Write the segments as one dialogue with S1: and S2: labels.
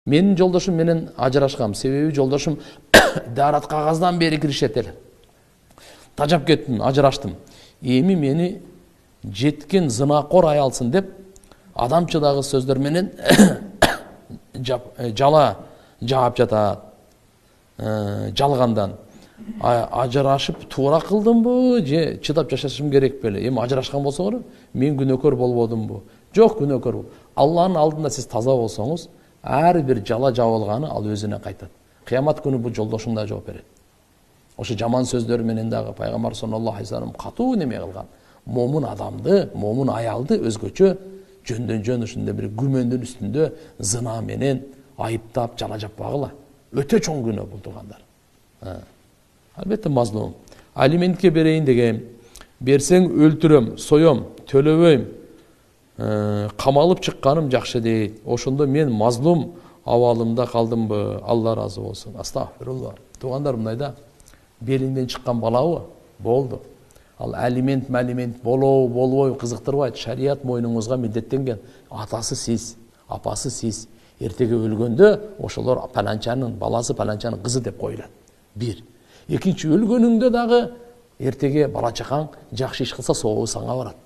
S1: Менин жолдошум менен ажырашкам, себеби жолдошум дарат кагаздан бери киришет эле. Тажап кеттим, ажыраштым. Эми мени жеткен зынакор аялсың деп адамчыдагы сөздөр менен жала жаап жатат. Жалгандан ажырашып туура кылдымбы же чыдап жашашым керек беле? Эми ажырашкан болсоңор мен күнөөкөр болбодумбу? Жок, күнөөкөр. Алланын алдында сиз таза болсоңуз, ар бир жала жабылганы ал өзүнө кайтат. Кыямат күнү бул жолдошуң да жооп берет. Ошо жаман сөздөр менен дагы пайгамбар саллаллаху алейхи вассалам катуу неме кылган. Момун адамды, момун аялды өзгөчө жөндөн ушундай бир күмөндүн үстүндө зына менен айыптап жала жаппагыла. Өтө чоң күнөө бул туугандар. Албетте мазлум. Алиментке берейин деген, берсең өлтүрөм, соём, төлөбөйм. Камалып чыкканым жакшы дейт. Ошондо мен мазлум абалымда калдымбы? Алла разы болсун. Астагфирулла. Туугандар мындай да, белиңден чыккан балабы? Болду. Ал алимент болобу, болбойбу кызыктырбайт. Шарият мойнуңузга милдеттенген. Атасы сиз, апасы сиз. Эртеге өлгөндө ошолор паланчанын баласы, паланчанын кызы деп коюлат. Бир. Экинчи, өлгөнүңдө дагы эртеге бала чакаң жакшы иш кылса сообу сага барат.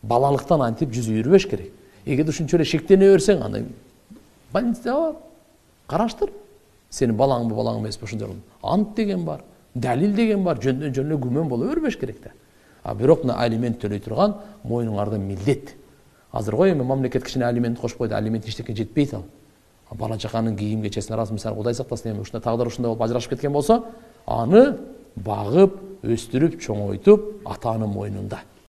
S1: Балалыктан антип жүзү үйрүбөш керек. Эгерде ушунча эле шектене берсең, анда больницага караштыр. Сенин балаңбы, балаң эмеспи ушундай. Ант деген бар, далил деген бар, жөндөн жөн эле күмөн боло бербеш керек да. Бирок мына алимент төлөй турган мойнуңарда милдет. Азыр го эми мамлекет кичине алимент кошуп койду, алимент эчтеке жетпейт ал. Бала чаканын кийим кечесин арасы мисалы Кудай сактасын, эми ушундай тагдыр ушундай болуп ажырашып кеткен болсо, аны багып, өстүрүп, чоңойтуп атанын мойнунда.